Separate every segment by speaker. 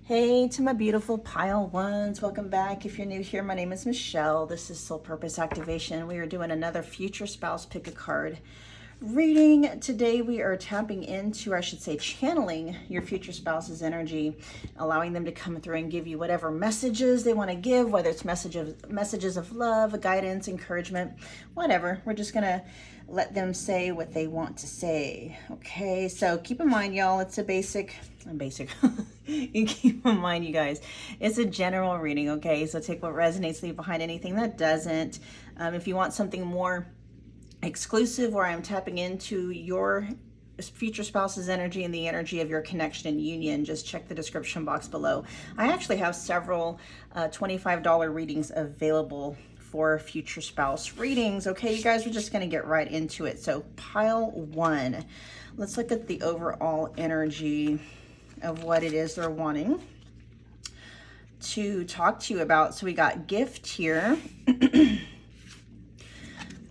Speaker 1: Hey to my beautiful pile ones, welcome back. If you're new here, my name is Michelle. This is Soul Purpose Activation. We are doing another future spouse pick a card reading. Today we are tapping into, or I should say channeling your future spouse's energy, allowing them to come through and give you whatever messages they want to give, whether it's messages of love, guidance, encouragement, whatever. We're just gonna let them say what they want to say. Okay, so keep in mind, y'all, it's a basic you keep in mind, you guys, it's a general reading. Okay, so take what resonates, leave behind anything that doesn't. If you want something more exclusive, where I'm tapping into your future spouse's energy and the energy of your connection and union, just check the description box below. I actually have several $25 readings available for future spouse readings. Okay, you guys, we're just going to get right into it. So pile one, let's look at the overall energy of what it is they're wanting to talk to you about. So we got gift here. The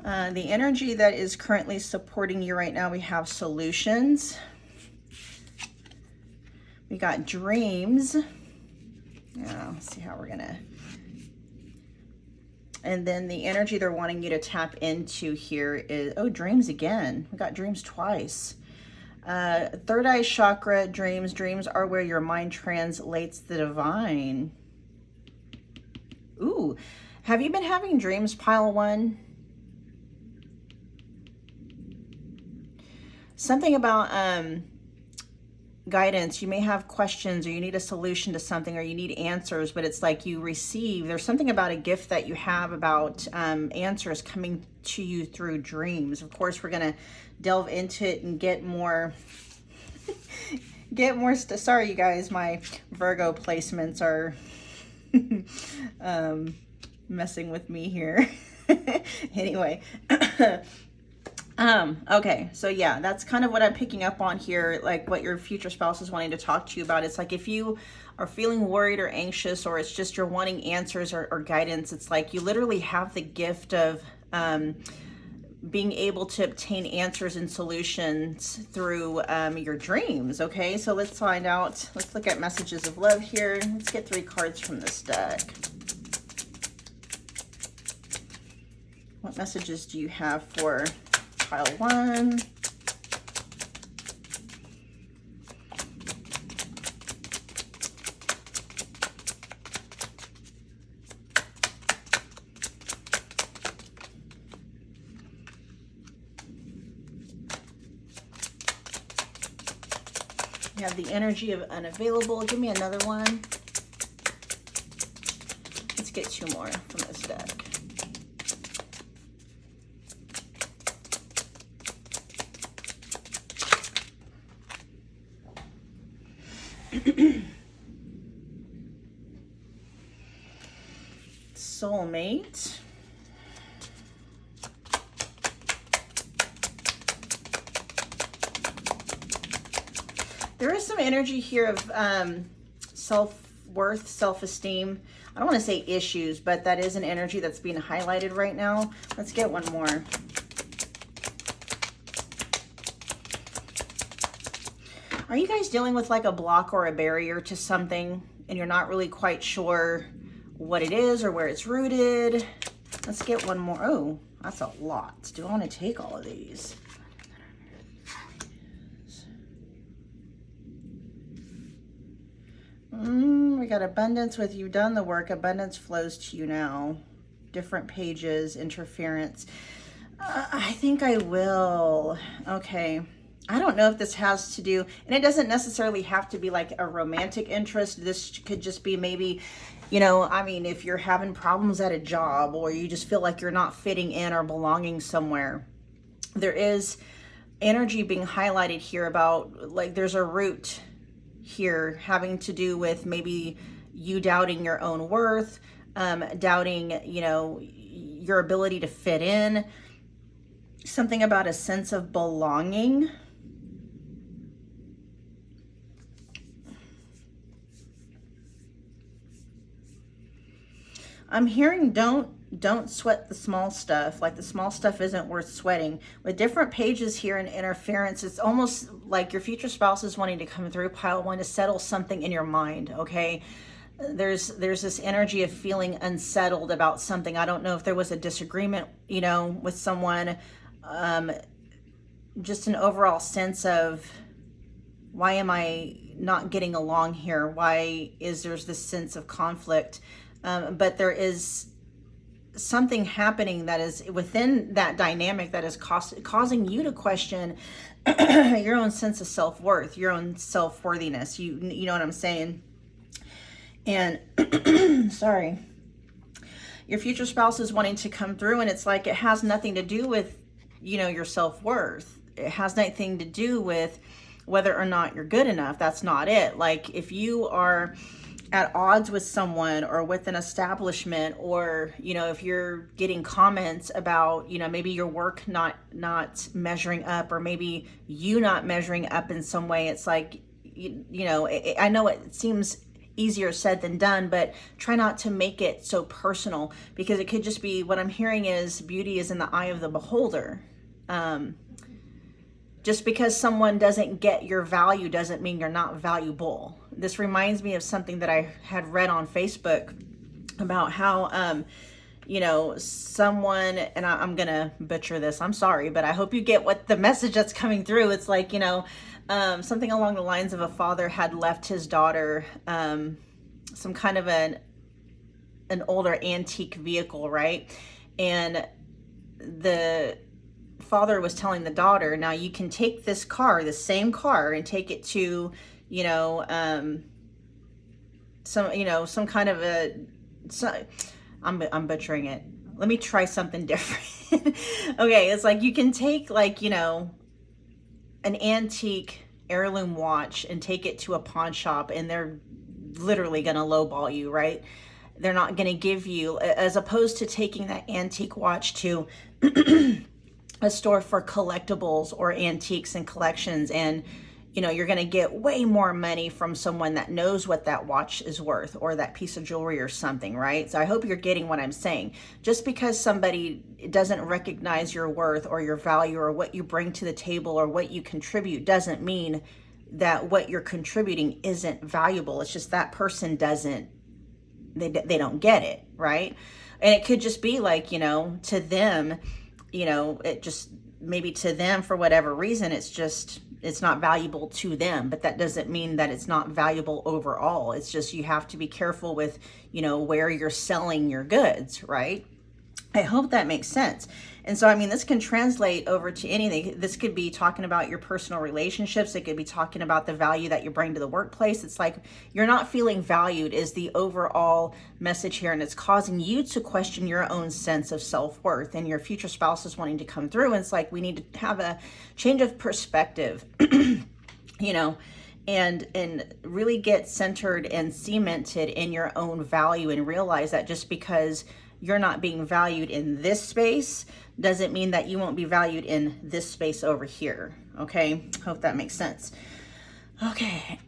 Speaker 1: energy that is currently supporting you right now, we have solutions. We got dreams. Yeah, let's see how we're gonna. And then the energy they're wanting you to tap into here is, oh, dreams again. We got dreams twice. Third eye chakra, dreams. Dreams are where your mind translates the divine. Ooh, have you been having dreams, pile one? Something about guidance. You may have questions, or you need a solution to something, or you need answers, but it's like you receive, there's something about a gift that you have about answers coming to you through dreams. Of course, we're going to delve into it and get more sorry, you guys, my Virgo placements are messing with me here. Anyway. Okay, so yeah, that's kind of what I'm picking up on here, like what your future spouse is wanting to talk to you about. It's like if you are feeling worried or anxious, or it's just you're wanting answers or guidance, it's like you literally have the gift of being able to obtain answers and solutions through your dreams. Okay, so let's find out. Let's look at messages of love here. Let's get 3 cards from this deck. What messages do you have for pile one? You have the energy of unavailable. Give me another one. Let's get 2 more from this deck. Soulmate. There is some energy here of self-worth, self-esteem. I don't want to say issues, but that is an energy that's being highlighted right now. Let's get one more. Are you guys dealing with like a block or a barrier to something, and you're not really quite sure what it is or where it's rooted? Let's get one more. Oh, that's a lot. Do I want to take all of these? We got abundance with you've done the work. Abundance flows to you now. Different pages, interference. I think I will. Okay. I don't know if this has to do, and it doesn't necessarily have to be like a romantic interest. This could just be maybe, you know, I mean, if you're having problems at a job, or you just feel like you're not fitting in or belonging somewhere, there is energy being highlighted here about like there's a root here having to do with maybe you doubting your own worth, doubting, you know, your ability to fit in, something about a sense of belonging. I'm hearing don't don't sweat the small stuff. Like the small stuff isn't worth sweating. With different pages here in interference, it's almost like your future spouse is wanting to come through pile 1 to settle something in your mind, okay? There's this energy of feeling unsettled about something. I don't know if there was a disagreement, you know, with someone, just an overall sense of, why am I not getting along here? Why is there's this sense of conflict? But there is something happening that is within that dynamic that is causing you to question your own sense of self-worth, your own self-worthiness. You know what I'm saying? And sorry, your future spouse is wanting to come through, and it's like it has nothing to do with, you know, your self-worth. It has nothing to do with whether or not you're good enough. That's not it. Like if you are at odds with someone or with an establishment, or, you know, if you're getting comments about, you know, maybe your work not measuring up, or maybe you not measuring up in some way, it's like, you know, I know it seems easier said than done, but try not to make it so personal, because it could just be, what I'm hearing is beauty is in the eye of the beholder. Just because someone doesn't get your value doesn't mean you're not valuable. This reminds me of something that I had read on Facebook about how, you know, someone, and I'm going to butcher this, I'm sorry, but I hope you get what the message that's coming through. It's like, you know, something along the lines of a father had left his daughter some kind of an older antique vehicle, right? And the father was telling the daughter, now you can take this car, the same car, and take it to, you know, some kind of I'm butchering it. Let me try something different. Okay, it's like you can take, like, you know, an antique heirloom watch and take it to a pawn shop, and they're literally going to lowball you, right? They're not going to give you, as opposed to taking that antique watch to a store for collectibles or antiques and collections, and, you know, you're going to get way more money from someone that knows what that watch is worth, or that piece of jewelry or something, right? So I hope you're getting what I'm saying. Just because somebody doesn't recognize your worth or your value or what you bring to the table or what you contribute doesn't mean that what you're contributing isn't valuable. It's just that person doesn't, they don't get it, right? And it could just be like, you know, to them, you know, it just, maybe to them, for whatever reason, it's not valuable to them, but that doesn't mean that it's not valuable overall. It's just, you have to be careful with, you know, where you're selling your goods, right? I hope that makes sense. And so, I mean, this can translate over to anything. This could be talking about your personal relationships. It could be talking about the value that you bring to the workplace. It's like you're not feeling valued is the overall message here. And it's causing you to question your own sense of self-worth. And your future spouse is wanting to come through. And it's like, we need to have a change of perspective, you know, and really get centered and cemented in your own value, and realize that just because you're not being valued in this space doesn't mean that you won't be valued in this space over here. Okay, hope that makes sense. Okay.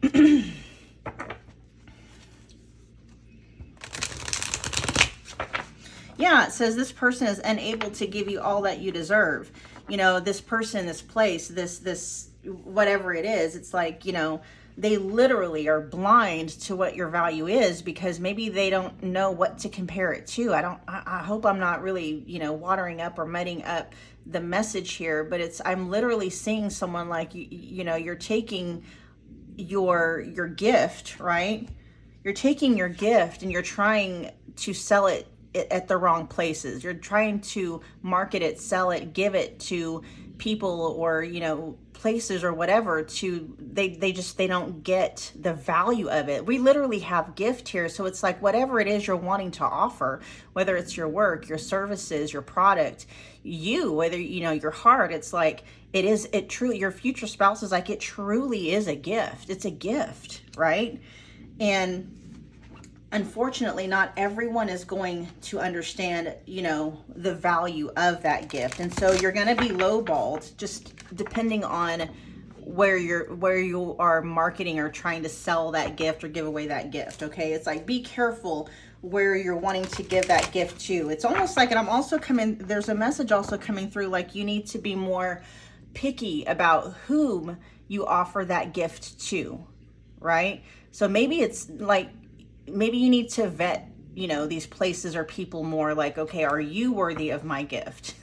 Speaker 1: Yeah, it says this person is unable to give you all that you deserve. You know, this person, this place, this whatever it is, it's like, you know, they literally are blind to what your value is, because maybe they don't know what to compare it to. I hope I'm not really, you know, watering up or mudding up the message here, but I'm literally seeing someone like, you know, you're taking your gift, right? You're taking your gift and you're trying to sell it at the wrong places. You're trying to market it, sell it, give it to people, or, you know, places or whatever, to they don't get the value of it. We literally have gift here. So it's like, whatever it is you're wanting to offer, whether it's your work, your services, your product, whether, you know, your heart, it's like, it truly, your future spouse is like, it truly is a gift. It's a gift, right? And unfortunately, not everyone is going to understand, you know, the value of that gift. And so you're going to be lowballed, just depending on where you are marketing or trying to sell that gift or give away that gift. Okay. It's like, be careful where you're wanting to give that gift to. It's almost like, and I'm also coming, there's a message also coming through, like you need to be more picky about whom you offer that gift to, right? So maybe it's like, maybe you need to vet, you know, these places or people more, like, okay, are you worthy of my gift?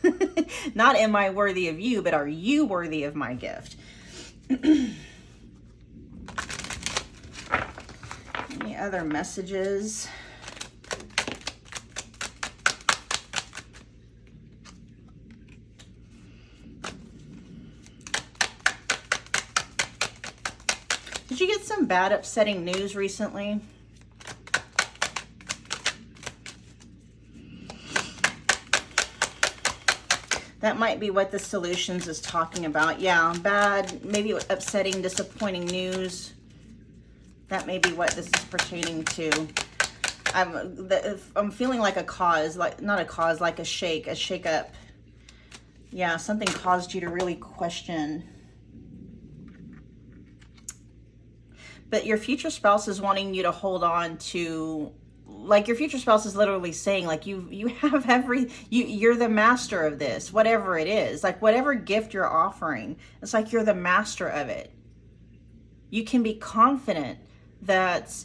Speaker 1: Not am I worthy of you, but are you worthy of my gift? Any other messages? Did you get some bad, upsetting news recently? That might be what the solutions is talking about. Yeah, bad, maybe upsetting, disappointing news. That may be what this is pertaining to. I'm feeling like a cause, like not a cause, like a shake up. Yeah, something caused you to really question. But your future spouse is wanting you to hold on to, like your future spouse is literally saying, like you have you're the master of this, whatever it is, like whatever gift you're offering, it's like you're the master of it. You can be confident that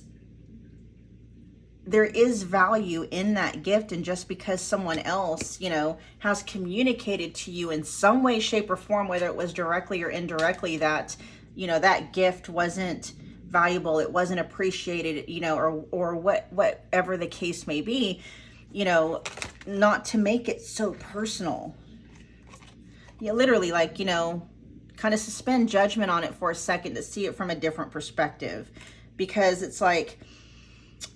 Speaker 1: there is value in that gift, and just because someone else, you know, has communicated to you in some way, shape, or form, whether it was directly or indirectly, that, you know, that gift wasn't valuable, it wasn't appreciated, you know, or whatever the case may be, you know, not to make it so personal. Yeah, literally, like, you know, kind of suspend judgment on it for a second to see it from a different perspective, because it's like,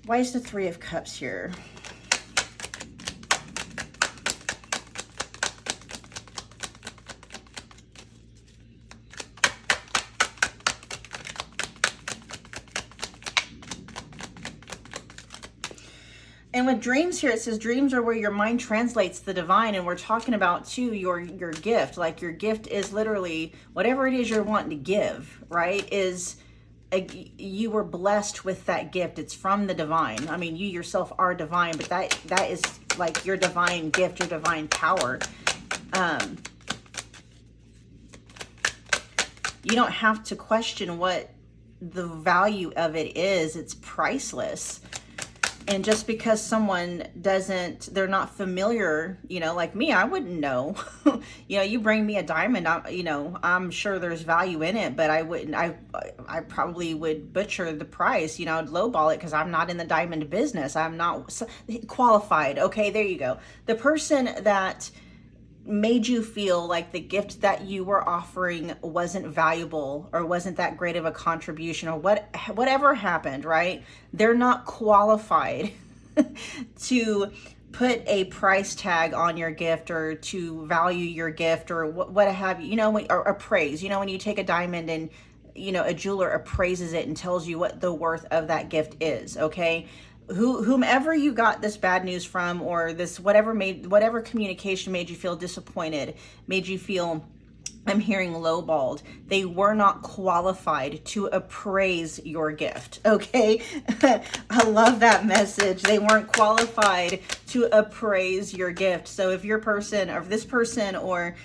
Speaker 1: why is the Three of Cups here? And with dreams here, it says dreams are where your mind translates the divine. And we're talking about too your gift. Like your gift is literally whatever it is you're wanting to give, right? You were blessed with that gift. It's from the divine. I mean, you yourself are divine, but that is like your divine gift, your divine power. You don't have to question what the value of it is. It's priceless. And just because someone they're not familiar, you know, like me, I wouldn't know. You know, you bring me a diamond, you know, I'm sure there's value in it, but I probably would butcher the price, you know, I'd lowball it because I'm not in the diamond business. I'm not qualified. Okay, there you go. The person that made you feel like the gift that you were offering wasn't valuable or wasn't that great of a contribution, or whatever happened, right? They're not qualified to put a price tag on your gift or to value your gift or what have you, you know, or appraise. You know, when you take a diamond and, you know, a jeweler appraises it and tells you what the worth of that gift is, okay? Whomever you got this bad news from, or this whatever communication made you feel disappointed, made you feel, I'm hearing, lowballed, they were not qualified to appraise your gift, okay? I love that message. They weren't qualified to appraise your gift. So if your person, or if this person, or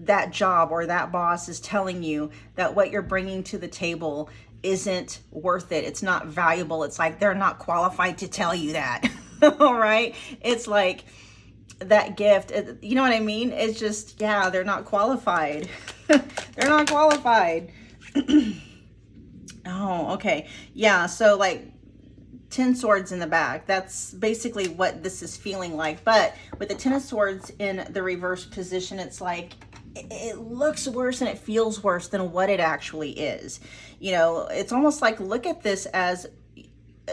Speaker 1: that job, or that boss is telling you that what you're bringing to the table isn't worth it, it's not valuable, it's like they're not qualified to tell you that. All right, it's like that gift, you know what I mean? It's just, yeah, they're not qualified. They're not qualified. Oh, okay, yeah. So like 10 swords in the back, that's basically what this is feeling like. But with the 10 of swords in the reverse position, it's like it looks worse and it feels worse than what it actually is. You know, it's almost like, look at this as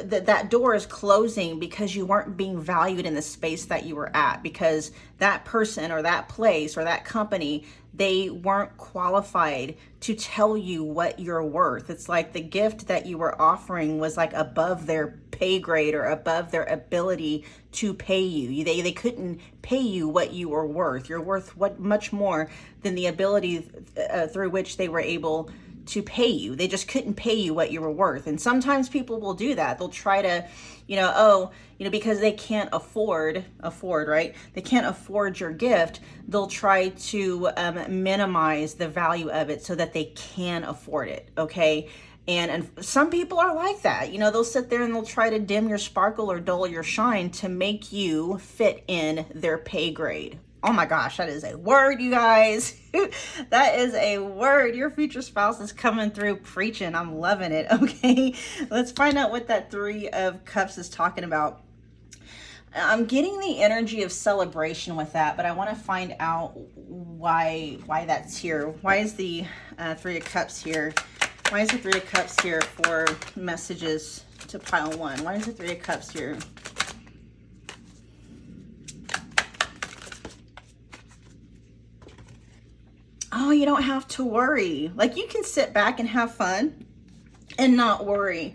Speaker 1: that door is closing because you weren't being valued in the space that you were at, because that person or that place or that company, they weren't qualified to tell you what you're worth. It's like the gift that you were offering was like above their pay grade or above their ability to pay you. They couldn't pay you what you were worth. You're worth much more than the ability through which they were able pay you. They just couldn't pay you what you were worth. And sometimes people will do that. They'll try to, because they can't afford, right? They can't afford your gift. They'll try to minimize the value of it so that they can afford it. Okay. And some people are like that. They'll sit there and they'll try to dim your sparkle or dull your shine to make you fit in their pay grade. Oh my gosh, that is a word, you guys. That is a word. Your future spouse is coming through preaching. I'm loving it. Okay, let's find out what that 3 of Cups is talking about. I'm getting the energy of celebration with that, but I want to find out why that's here. Why is the 3 of Cups here? Why is the 3 of Cups here for messages to pile 1? Why is the 3 of Cups here? Oh, you don't have to worry. Like, you can sit back and have fun and not worry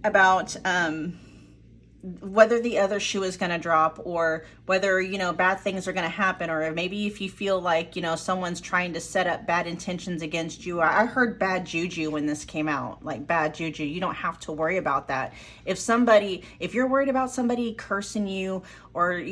Speaker 1: about whether the other shoe is going to drop, or whether, bad things are going to happen, or maybe if you feel like, someone's trying to set up bad intentions against you. I heard bad juju when this came out, like bad juju. You don't have to worry about that. If you're worried about somebody cursing you, or,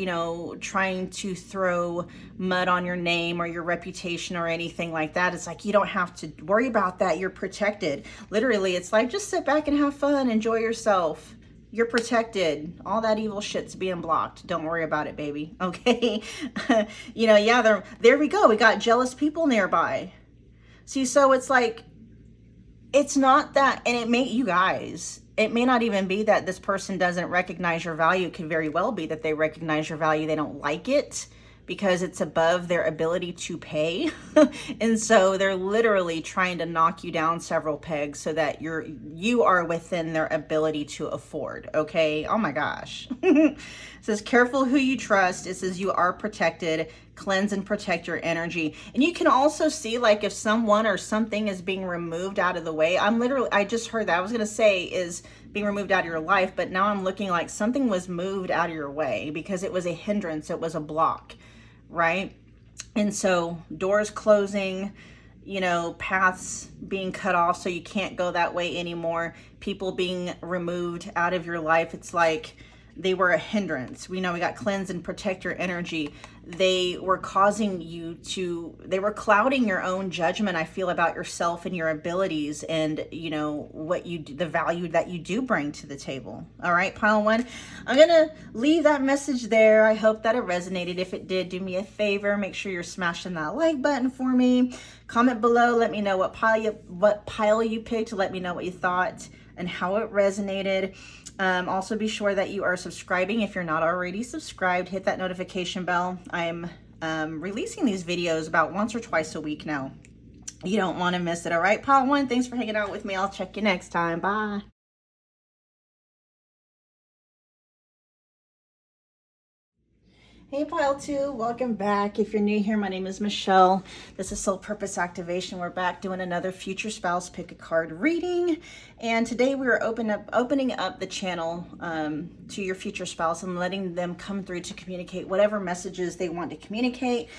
Speaker 1: trying to throw mud on your name or your reputation or anything like that, it's like, you don't have to worry about that. You're protected. Literally, it's like, just sit back and have fun, enjoy yourself. You're protected. All that evil shit's being blocked. Don't worry about it, baby. Okay. There we go. We got jealous people nearby. See, so it's like, it's not that, and it may not even be that this person doesn't recognize your value. It could very well be that they recognize your value. They don't like it because it's above their ability to pay. And so they're literally trying to knock you down several pegs so that you are within their ability to afford. Okay. Oh my gosh. It says, careful who you trust. It says, you are protected. Cleanse and protect your energy. And you can also see, like, if someone or something is being removed out of the way. I just heard that. I was going to say is being removed out of your life, but now I'm looking like something was moved out of your way because it was a hindrance. It was a block. Right? And so doors closing, paths being cut off so you can't go that way anymore, people being removed out of your life. It's like they were a hindrance. We got cleanse and protect your energy. They were clouding your own judgment, I feel, about yourself and your abilities and, the value that you do bring to the table. All right, pile 1. I'm going to leave that message there. I hope that it resonated. If it did, do me a favor. Make sure you're smashing that like button for me. Comment below. Let me know what pile you picked. Let me know what you thought and how it resonated. Also be sure that you are subscribing. If you're not already subscribed, hit that notification bell. I'm releasing these videos about once or twice a week now. You don't want to miss it. All right, pile 1, thanks for hanging out with me. I'll check you next time. Bye. Hey, pile 2, welcome back. If you're new here, my name is Michelle. This is Soul Purpose Activation. We're back doing another future spouse pick a card reading. And today we are opening up the channel to your future spouse and letting them come through to communicate whatever messages they want to communicate,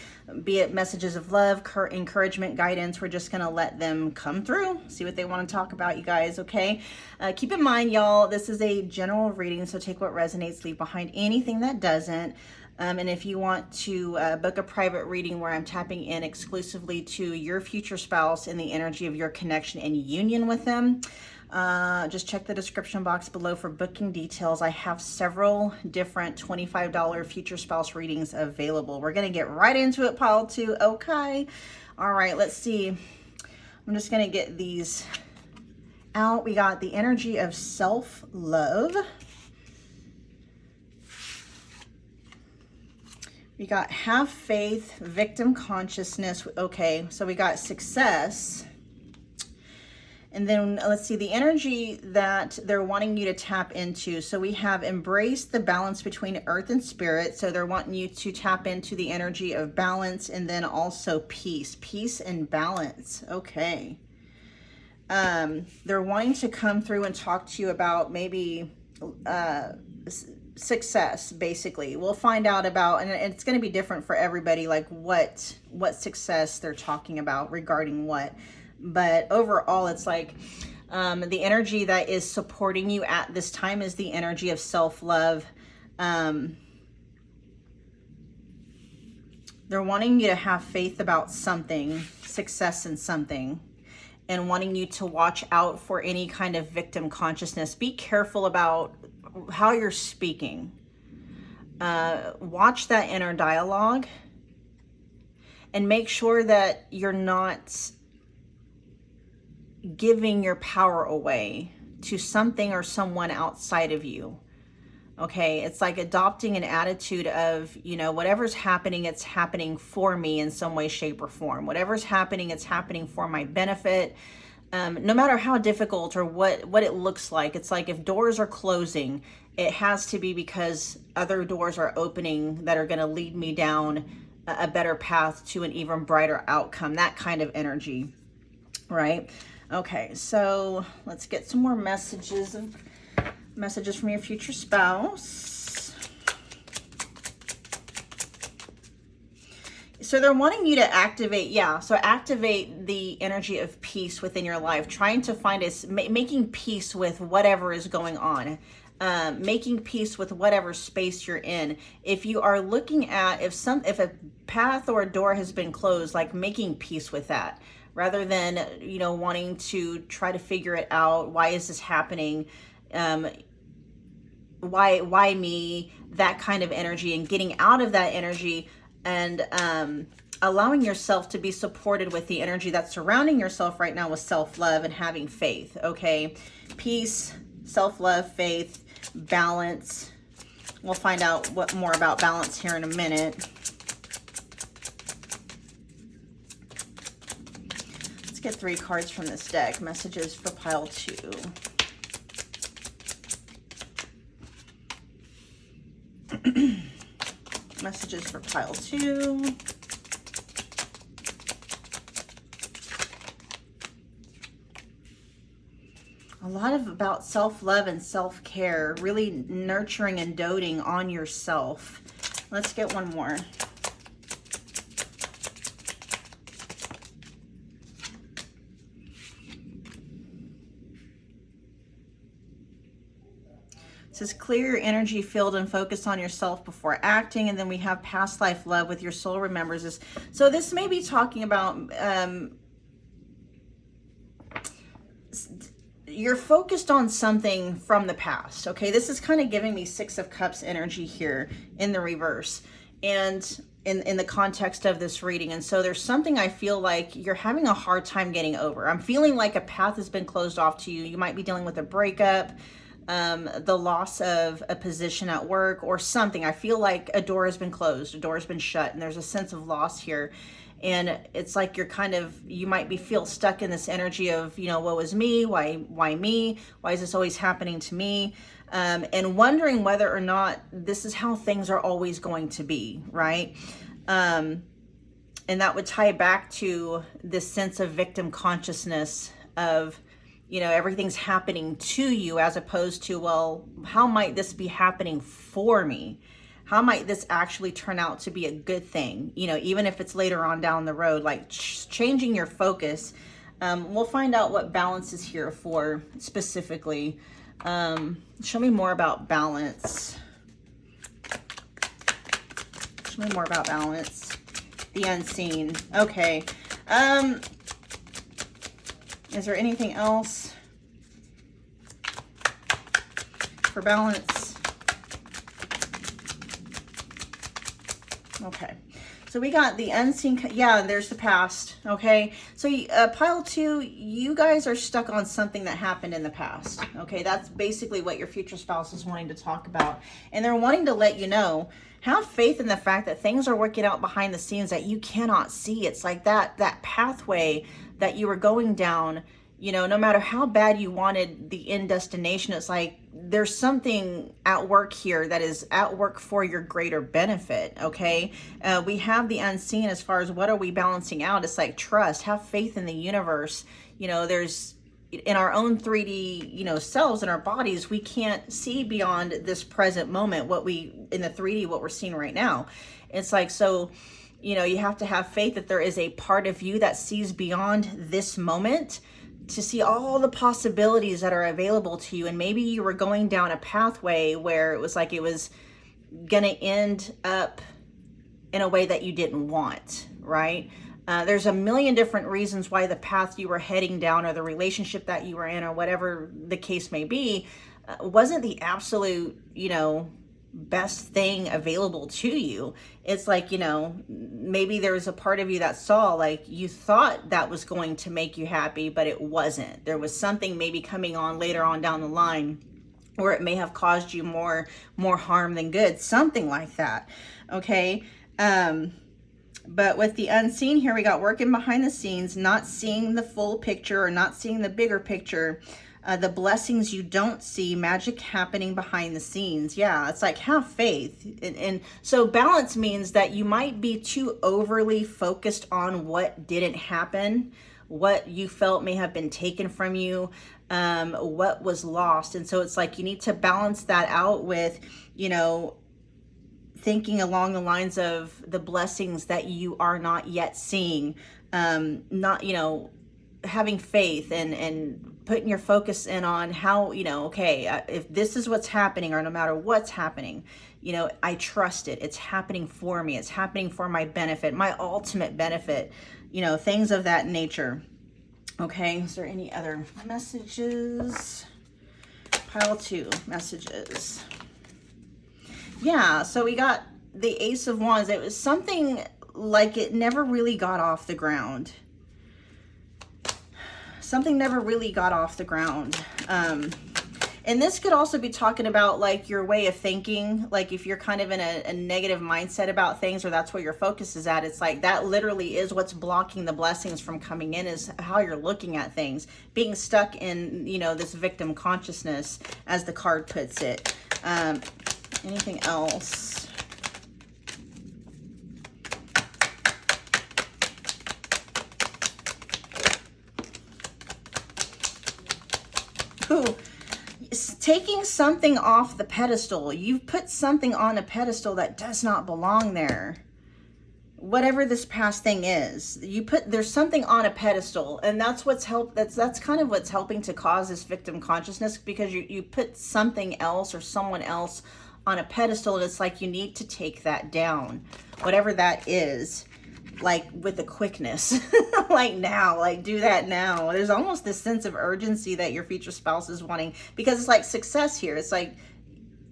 Speaker 1: be it messages of love, encouragement, guidance. We're just going to let them come through, see what they want to talk about, you guys, okay? Keep in mind, y'all, this is a general reading, so take what resonates, leave behind anything that doesn't. And if you want to book a private reading where I'm tapping in exclusively to your future spouse and the energy of your connection and union with them, just check the description box below for booking details. I have several different $25 future spouse readings available. We're going to get right into it, pile 2. Okay. All right, let's see. I'm just going to get these out. We got the energy of self-love. We got have faith, victim consciousness. Okay, so we got success. And then let's see the energy that they're wanting you to tap into. So we have embraced the balance between earth and spirit. So they're wanting you to tap into the energy of balance, and then also peace and balance. Okay. They're wanting to come through and talk to you about maybe success, basically. We'll find out about, and it's going to be different for everybody, like what success they're talking about regarding what. But overall, it's like the energy that is supporting you at this time is the energy of self-love. They're wanting you to have faith about something, success in something, and wanting you to watch out for any kind of victim consciousness. Be careful about how you're speaking. Watch that inner dialogue and make sure that you're not giving your power away to something or someone outside of you. Okay, it's like adopting an attitude of, you know, whatever's happening, it's happening for me in some way, shape, or form. Whatever's happening, it's happening for my benefit. No matter how difficult or what it looks like. It's like if doors are closing, it has to be because other doors are opening that are going to lead me down a better path to an even brighter outcome. That kind of energy, right? Okay, so let's get some more messages from your future spouse. So they're wanting you to activate, activate the energy of peace within your life, trying to find making peace with whatever is going on, making peace with whatever space you're in. If you are looking at, if a path or a door has been closed, like making peace with that, rather than, you know, wanting to try to figure it out. Why is this happening? Why me? That kind of energy, and getting out of that energy and allowing yourself to be supported with the energy that's surrounding yourself right now with self-love and having faith. Okay, peace, self-love, faith, balance. We'll find out what more about balance here in a minute. Let's get 3 cards from this deck. Messages for pile 2. Messages for pile 2. A lot about self-love and self-care, really nurturing and doting on yourself. Let's get one more. It says clear your energy field and focus on yourself before acting. And then we have past life love with your soul remembers this. So this may be talking about you're focused on something from the past. Okay, this is kind of giving me 6 of Cups energy here in the reverse and in the context of this reading. And so there's something I feel like you're having a hard time getting over. I'm feeling like a path has been closed off to you. You might be dealing with a breakup, the loss of a position at work or something. I feel like a door has been closed, a door has been shut, and there's a sense of loss here. And it's like you might feel stuck in this energy of, you know, woe is me? Why me? Why is this always happening to me? And wondering whether or not this is how things are always going to be, right? And that would tie back to this sense of victim consciousness of, you know, everything's happening to you as opposed to, well, how might this be happening for me? How might this actually turn out to be a good thing? You know, even if it's later on down the road, like changing your focus. We'll find out what balance is here for specifically. Show me more about balance. Show me more about balance. The unseen. Okay. Is there anything else for balance? Okay, so we got the unseen, there's the past, okay? So pile 2, you guys are stuck on something that happened in the past, okay? That's basically what your future spouse is wanting to talk about. And they're wanting to let you know, have faith in the fact that things are working out behind the scenes that you cannot see. It's like that pathway that you were going down, you know, no matter how bad you wanted the end destination, it's like there's something at work here that is at work for your greater benefit, okay? We have the unseen as far as what are we balancing out. It's like trust, have faith in the universe. You know, there's in our own 3D, you know, selves in our bodies, we can't see beyond this present moment, in the 3D, what we're seeing right now. It's like, so, you know, you have to have faith that there is a part of you that sees beyond this moment to see all the possibilities that are available to you. And maybe you were going down a pathway where it was like it was gonna end up in a way that you didn't want, right? There's a million different reasons why the path you were heading down or the relationship that you were in or whatever the case may be wasn't the absolute, you know, best thing available to you. It's like, you know, maybe there was a part of you that saw, like, you thought that was going to make you happy, but it wasn't. There was something maybe coming on later on down the line where it may have caused you more harm than good, something like that. Okay. But with the unseen here, we got working behind the scenes, not seeing the full picture or not seeing the bigger picture. The blessings you don't see, magic happening behind the scenes. Yeah, it's like, have faith. And so balance means that you might be too overly focused on what didn't happen, what you felt may have been taken from you, what was lost. And so it's like you need to balance that out with, you know, thinking along the lines of the blessings that you are not yet seeing, not, you know, having faith and putting your focus in on how, you know, okay, if this is what's happening or no matter what's happening, you know, I trust it. It's happening for me. It's happening for my benefit, my ultimate benefit, you know, things of that nature. Okay, is there any other messages? Pile 2, messages. Yeah, so we got the Ace of Wands. It was something like it never really got off the ground. Something never really got off the ground. And this could also be talking about like your way of thinking. Like if you're kind of in a negative mindset about things, or that's where your focus is at, it's like that literally is what's blocking the blessings from coming in, is how you're looking at things. Being stuck in, you know, this victim consciousness, as the card puts it. Anything else? Ooh, taking something off the pedestal. You've put something on a pedestal that does not belong there. Whatever this past thing is, there's something on a pedestal, and that's that's kind of what's helping to cause this victim consciousness, because you put something else or someone else on a pedestal, and it's like you need to take that down, whatever that is, like with a quickness. Like now, like do that now. There's almost this sense of urgency that your future spouse is wanting, because it's like success here. It's like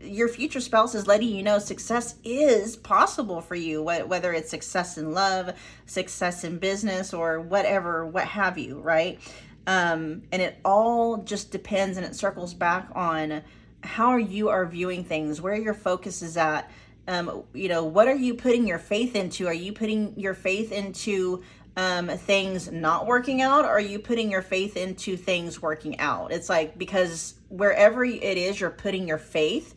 Speaker 1: your future spouse is letting you know success is possible for you, whether it's success in love, success in business, or whatever, what have you, right? And it all just depends, and it circles back on how you are viewing things, where your focus is at. You know, what are you putting your faith into? Are you putting your faith into things not working out, or are you putting your faith into things working out? It's like, because wherever it is you're putting your faith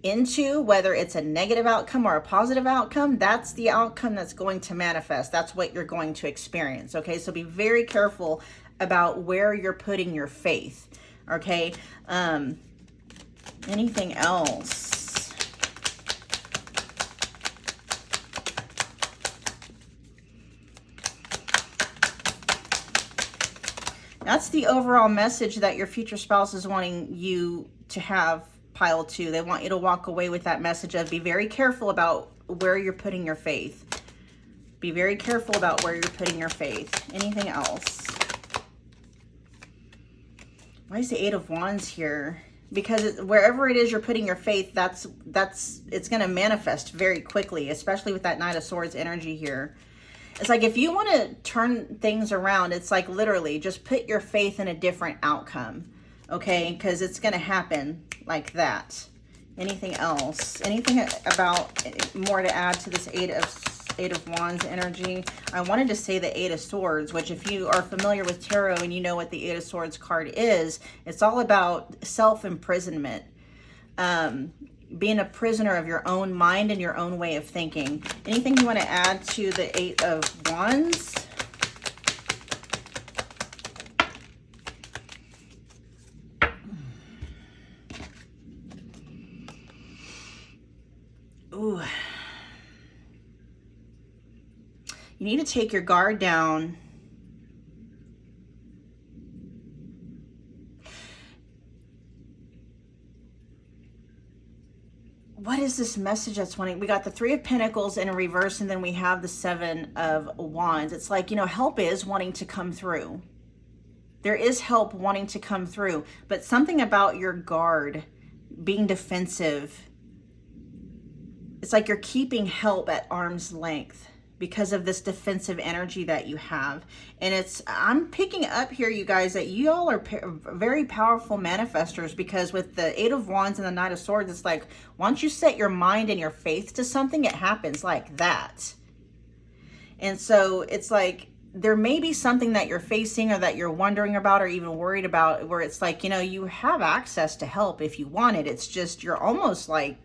Speaker 1: into, whether it's a negative outcome or a positive outcome, that's the outcome that's going to manifest. That's what you're going to experience. Okay, so be very careful about where you're putting your faith. Okay, anything else? That's the overall message that your future spouse is wanting you to have, pile 2. They want you to walk away with that message of be very careful about where you're putting your faith. Be very careful about where you're putting your faith. Anything else? Why is the 8 of Wands here? Because wherever it is you're putting your faith, it's going to manifest very quickly, especially with that Knight of Swords energy here. It's like if you want to turn things around, it's like literally just put your faith in a different outcome, okay? Because it's going to happen like that. Anything else? Anything about more to add to this Eight of Wands energy? I wanted to say the 8 of Swords, which if you are familiar with tarot and you know what the 8 of Swords card is, it's all about self-imprisonment. Being a prisoner of your own mind and your own way of thinking. Anything you want to add to the 8 of Wands? Ooh. You need to take your guard down. What is this message that's wanting? We got the Three of Pentacles in reverse, and then we have the Seven of Wands. It's like, you know, help is wanting to come through. There is help wanting to come through, but something about your guard, being defensive, it's like you're keeping help at arm's length because of this defensive energy that you have. And I'm picking up here, you guys, that you all are very powerful manifestors, because with the Eight of Wands and the Knight of Swords, it's like once you set your mind and your faith to something, it happens like that. And so it's like there may be something that you're facing or that you're wondering about or even worried about, where it's like, you know, you have access to help if you want it. It's just you're almost like,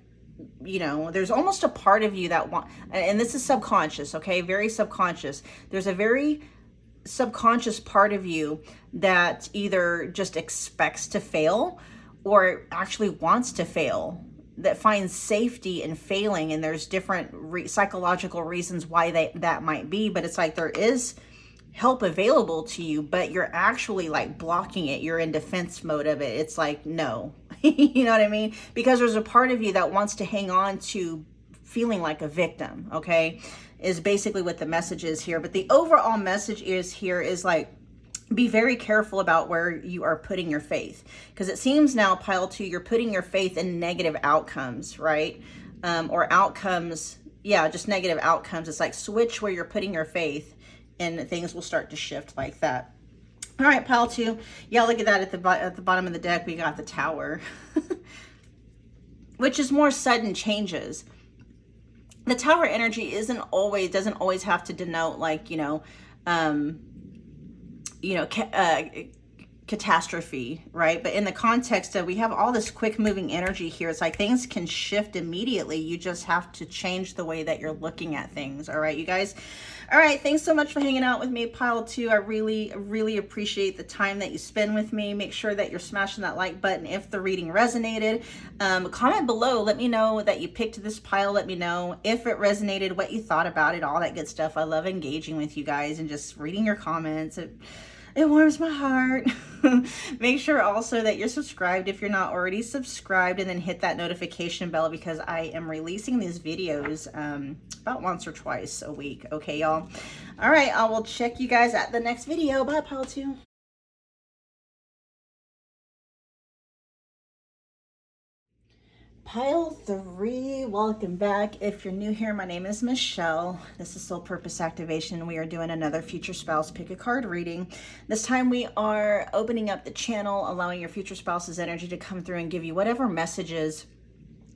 Speaker 1: you know, there's almost a part of you that and this is subconscious, okay, very subconscious. There's a very subconscious part of you that either just expects to fail or actually wants to fail, that finds safety in failing. And there's different psychological reasons why that might be, but it's like there is help available to you, but you're actually like blocking it. You're in defense mode of it. It's like, no. You know what I mean? Because there's a part of you that wants to hang on to feeling like a victim, okay? Is basically what the message is here. But the overall message is like, be very careful about where you are putting your faith. Because it seems now, pile 2, you're putting your faith in negative outcomes, right? Or outcomes, yeah, just negative outcomes. It's like switch where you're putting your faith and things will start to shift like that. All right, pile 2. Yeah, look at that. At the bottom of the deck, we got the Tower, which is more sudden changes. The Tower energy doesn't always have to denote like, catastrophe, right? But in the context of, we have all this quick moving energy here. It's like things can shift immediately. You just have to change the way that you're looking at things. All right, you guys. All right, thanks so much for hanging out with me, pile 2. I really appreciate the time that you spend with me. Make sure that you're smashing that like button if the reading resonated. Comment below. Let me know that you picked this pile. Let me know if it resonated, what you thought about it, all that good stuff. I love engaging with you guys and just reading your comments. It warms my heart. Make sure also that you're subscribed if you're not already subscribed, and then hit that notification bell, because I am releasing these videos about once or twice a week. Okay, y'all? All right, I will check you guys at the next video. Bye, pile 2. Pile 3, welcome back. If you're new here, my name is Michelle. This is Soul Purpose Activation. We are doing another future spouse pick a card reading. This time we are opening up the channel, allowing your future spouse's energy to come through and give you whatever messages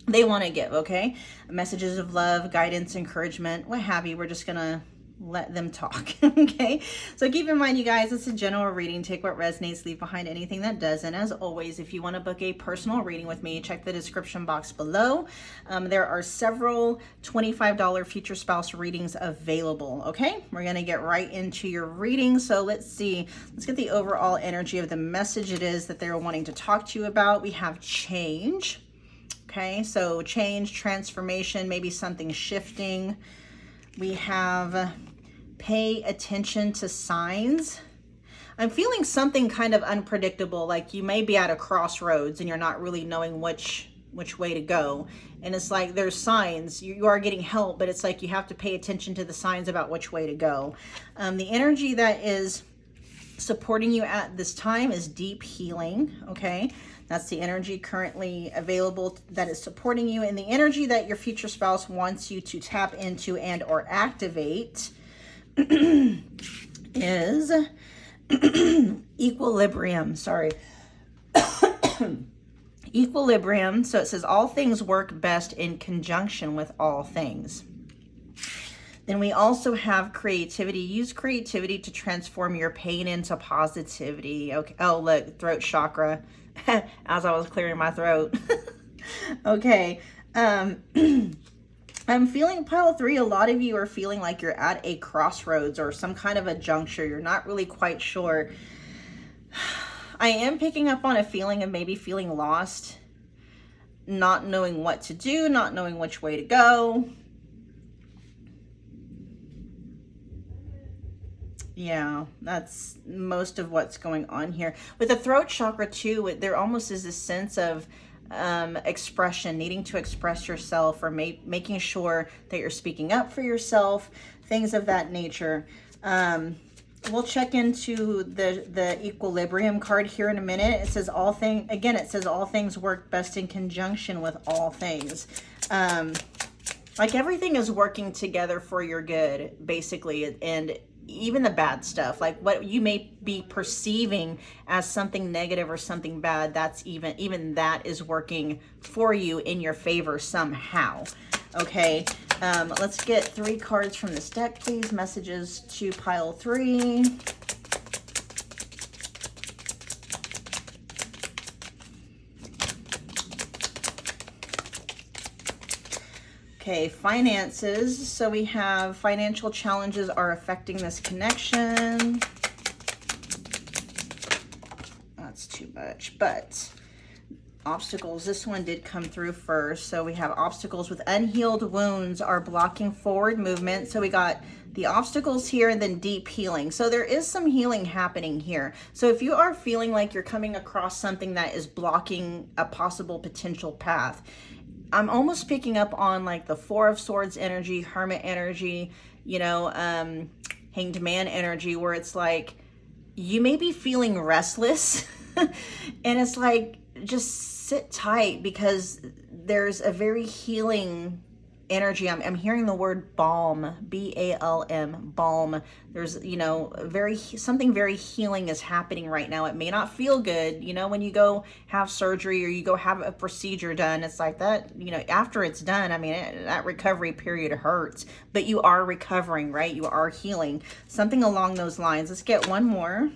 Speaker 1: they want to give, okay? Messages of love, guidance, encouragement, what have you. We're just gonna let them talk. Okay, so keep in mind, you guys, it's a general reading. Take what resonates, leave behind anything that doesn't. As always, if you want to book a personal reading with me, check the description box below. There are several $25 future spouse readings available. Okay, we're going to get right into your reading. So let's see, let's get the overall energy of the message it is that they're wanting to talk to you about. We have change. Okay, so change, transformation, maybe something shifting. We have pay attention to signs. I'm feeling something kind of unpredictable, like you may be at a crossroads and you're not really knowing which way to go. And it's like there's signs, you are getting help, but it's like you have to pay attention to the signs about which way to go. The energy that is supporting you at this time is deep healing, okay? That's the energy currently available that is supporting you. And the energy that your future spouse wants you to tap into and or activate is equilibrium. Sorry. Equilibrium. So it says all things work best in conjunction with all things. Then we also have creativity. Use creativity to transform your pain into positivity. Okay. Oh, look, throat chakra. As I was clearing my throat. Okay. I'm feeling, pile 3, a lot of you are feeling like you're at a crossroads or some kind of a juncture. You're not really quite sure. I am picking up on a feeling of maybe feeling lost, not knowing what to do, not knowing which way to go. Yeah, that's most of what's going on here. With the throat chakra too, there almost is this sense of expression, needing to express yourself, or making sure that you're speaking up for yourself, things of that nature. We'll check into the equilibrium card here in a minute. It says it says all things work best in conjunction with all things. Like everything is working together for your good, basically, and even the bad stuff, like what you may be perceiving as something negative or something bad, that's even that is working for you in your favor somehow. Okay, let's get 3 cards from this deck, please. Messages to pile 3. Okay, finances. So we have financial challenges are affecting this connection. That's too much, but obstacles. This one did come through first. So we have obstacles with unhealed wounds are blocking forward movement. So we got the obstacles here and then deep healing. So there is some healing happening here. So if you are feeling like you're coming across something that is blocking a possible potential path, I'm almost picking up on like the 4 of Swords energy, Hermit energy, Hanged Man energy, where it's like you may be feeling restless and it's like just sit tight, because there's a very healing energy. I'm hearing the word balm, B-A-L-M, balm. There's, something very healing is happening right now. It may not feel good, when you go have surgery or you go have a procedure done, it's like that, after it's done, that recovery period hurts, but you are recovering, right? You are healing. Something along those lines. Let's get one more.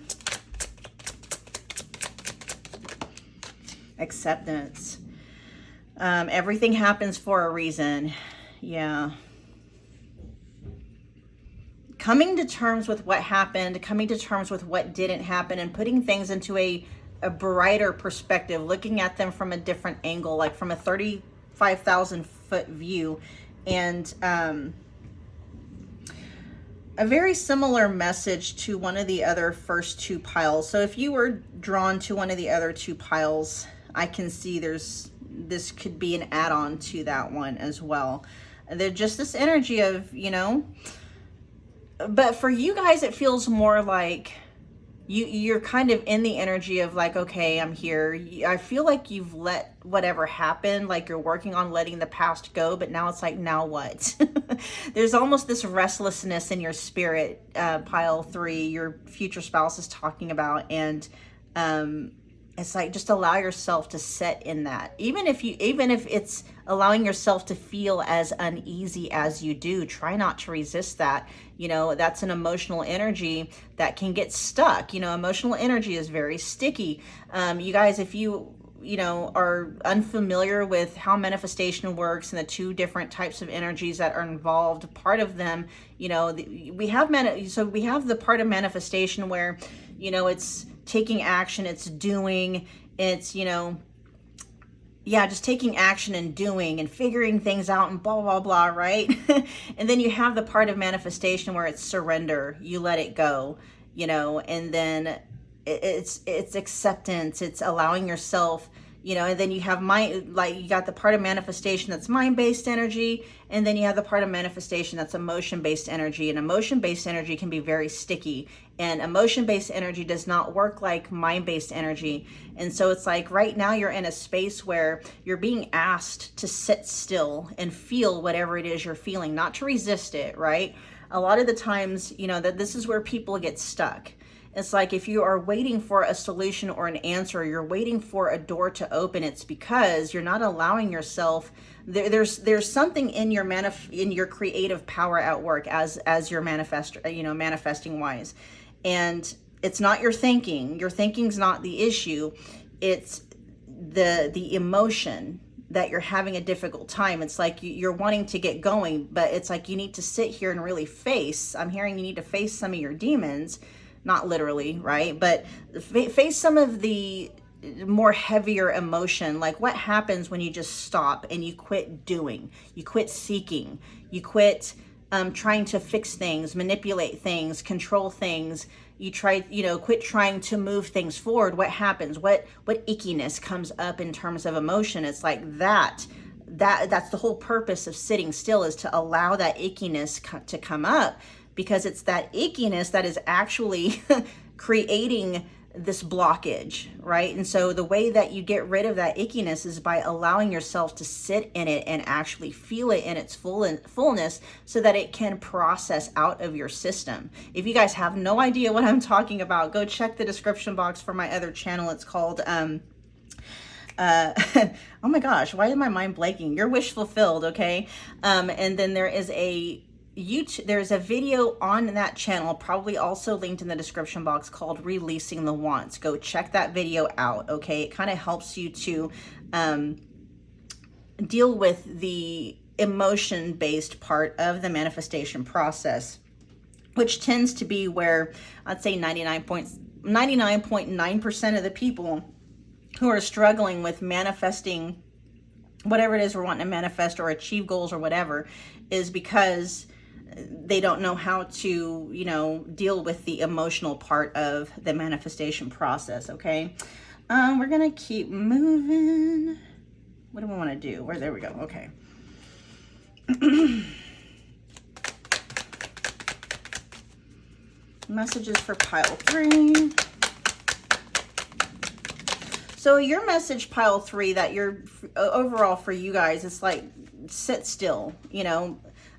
Speaker 1: Acceptance. Everything happens for a reason. Yeah. Coming to terms with what happened, coming to terms with what didn't happen, and putting things into a brighter perspective, looking at them from a different angle, like from a 35,000 foot view. And a very similar message to one of the other first 2 piles. So if you were drawn to one of the other 2 piles, I can see this could be an add-on to that one as well. There's just this energy of, but for you guys, it feels more like you're kind of in the energy of like, okay, I'm here. I feel like you've let whatever happened, like you're working on letting the past go, but now it's like, now what? There's almost this restlessness in your spirit, pile 3, your future spouse is talking about, and it's like, just allow yourself to set in that. Even if it's allowing yourself to feel as uneasy as you do, try not to resist that. That's an emotional energy that can get stuck. Emotional energy is very sticky. You guys, if you are unfamiliar with how manifestation works and the 2 different types of energies that are involved, part of them, we have the part of manifestation where, it's taking action, it's doing, it's, just taking action and doing and figuring things out and blah, blah, blah, right? And then you have the part of manifestation where it's surrender, you let it go, and then it's acceptance, it's allowing yourself, and then you have you got the part of manifestation that's mind-based energy, and then you have the part of manifestation that's emotion-based energy. And emotion-based energy can be very sticky, and emotion-based energy does not work like mind-based energy. And so it's like right now you're in a space where you're being asked to sit still and feel whatever it is you're feeling, not to resist it, right? A lot of the times, that this is where people get stuck. It's like if you are waiting for a solution or an answer, you're waiting for a door to open, it's because you're not allowing yourself. There's something in your creative power at work as you're manifesting wise, and it's not your thinking. Your thinking's not the issue. It's the emotion that you're having a difficult time. It's like you're wanting to get going, but it's like you need to sit here and really face. I'm hearing you need to face some of your demons. Not literally, right? But face some of the more heavier emotion. Like what happens when you just stop and you quit doing, you quit seeking, you quit trying to fix things, manipulate things, control things. You try, quit trying to move things forward. What happens? What ickiness comes up in terms of emotion? It's like that's the whole purpose of sitting still, is to allow that ickiness to come up, because it's that ickiness that is actually creating this blockage, right? And so the way that you get rid of that ickiness is by allowing yourself to sit in it and actually feel it in its fullness, so that it can process out of your system. If you guys have no idea what I'm talking about, go check the description box for my other channel. It's called oh my gosh, why is my mind blanking? Your Wish Fulfilled, okay? And then there's a video on that channel, probably also linked in the description box, called Releasing the Wants. Go check that video out, okay? It kind of helps you to deal with the emotion-based part of the manifestation process, which tends to be where I'd say 99.9% of the people who are struggling with manifesting whatever it is we're wanting to manifest or achieve goals or whatever, is because they don't know how to, deal with the emotional part of the manifestation process, okay? We're going to keep moving. What do we want to do? There we go. Okay. Messages for pile 3. So your message, pile 3, that you're overall for you guys, it's like, sit still,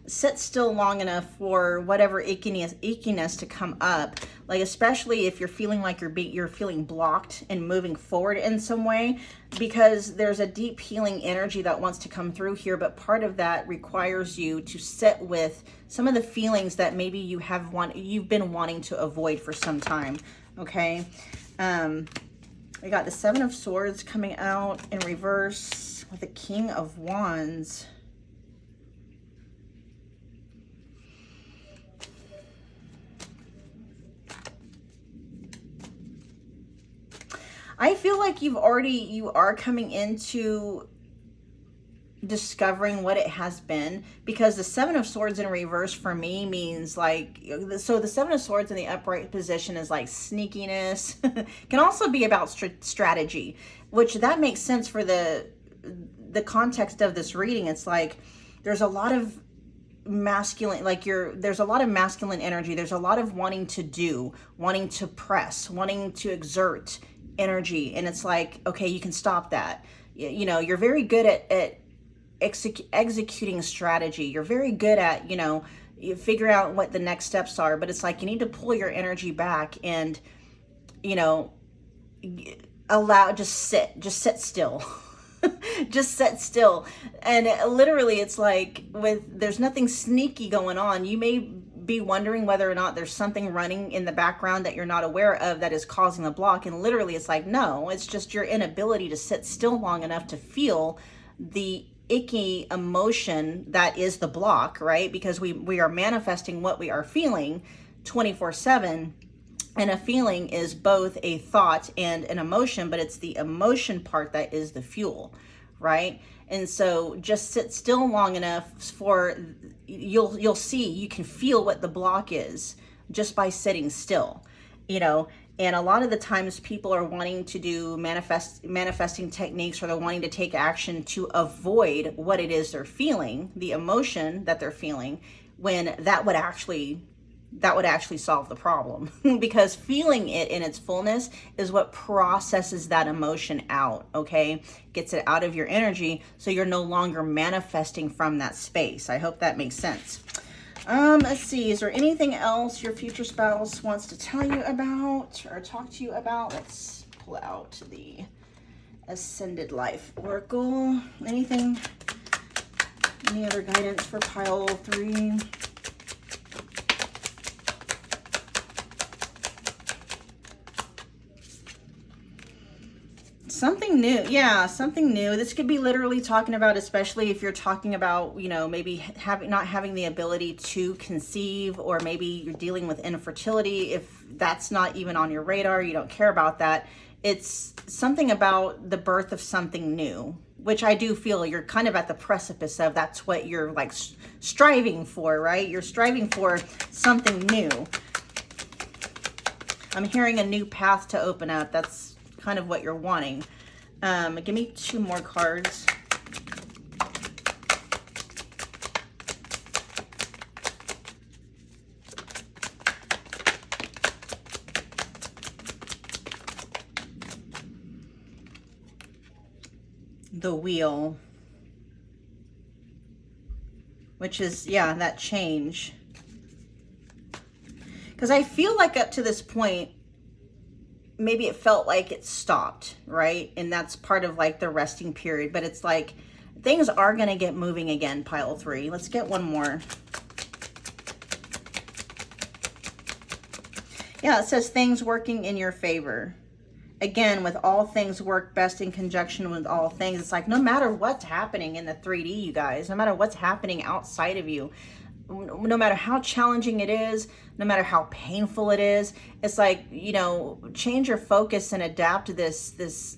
Speaker 1: sit still long enough for whatever ickiness to come up. Like, especially if you're feeling like you're feeling blocked and moving forward in some way, because there's a deep healing energy that wants to come through here. But part of that requires you to sit with some of the feelings that maybe you've been wanting to avoid for some time. Okay. We got the 7 of Swords coming out in reverse with the King of Wands. I feel like you are coming into discovering what it has been, because the 7 of Swords in reverse for me means like, so the 7 of Swords in the upright position is like sneakiness. Can also be about strategy, which that makes sense for the context of this reading. It's like there's a lot of masculine, there's a lot of masculine energy. There's a lot of wanting to do, wanting to press, wanting to exert energy, and it's like, okay, you can stop that. You're very good at executing strategy. You're very good at, you figure out what the next steps are, but it's like you need to pull your energy back and, just sit still. Just sit still. And literally it's like, there's nothing sneaky going on. You may be wondering whether or not there's something running in the background that you're not aware of that is causing the block. And literally it's like, no, it's just your inability to sit still long enough to feel the icky emotion that is the block, right? Because we are manifesting what we are feeling 24/7, and a feeling is both a thought and an emotion, but it's the emotion part that is the fuel, right? And so just sit still long enough for you'll see, you can feel what the block is just by sitting still, And a lot of the times people are wanting to do manifesting techniques, or they're wanting to take action to avoid what it is they're feeling, the emotion that they're feeling, when that would actually solve the problem. Because feeling it in its fullness is what processes that emotion out, okay? Gets it out of your energy, so you're no longer manifesting from that space. I hope that makes sense. Let's see, is there anything else your future spouse wants to tell you about or talk to you about? Let's pull out the Ascended Life Oracle. Any other guidance for pile 3? Something new. Yeah, something new. This could be literally talking about, especially if you're talking about, maybe not having the ability to conceive, or maybe you're dealing with infertility. If that's not even on your radar, you don't care about that. it's something about the birth of something new, which I do feel you're kind of at the precipice of. That's what you're like striving for, right? You're striving for something new. I'm hearing a new path to open up. That's kind of what you're wanting. Give me 2 more cards. The Wheel, which is, yeah, that change. Because I feel like up to this point, maybe it felt like it stopped, right? And that's part of like the resting period, but it's like things are going to get moving again, pile 3. Let's get one more. Yeah, it says things working in your favor. Again, with all things work best in conjunction with all things. It's like no matter what's happening in the 3D, you guys, no matter what's happening outside of you, no matter how challenging it is, no matter how painful it is, it's like, you know, change your focus and adapt to this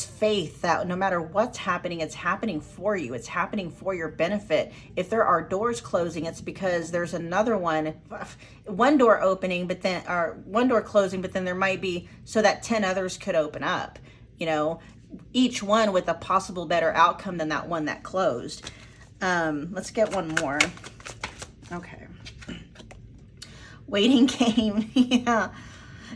Speaker 1: faith that no matter what's happening, it's happening for you. It's happening for your benefit. If there are doors closing, it's because there's another one door opening, but then, or one door closing, but then there might be so that 10 others could open up, you know, each one with a possible better outcome than that one that closed. Let's get one more. Okay. Waiting game. Yeah.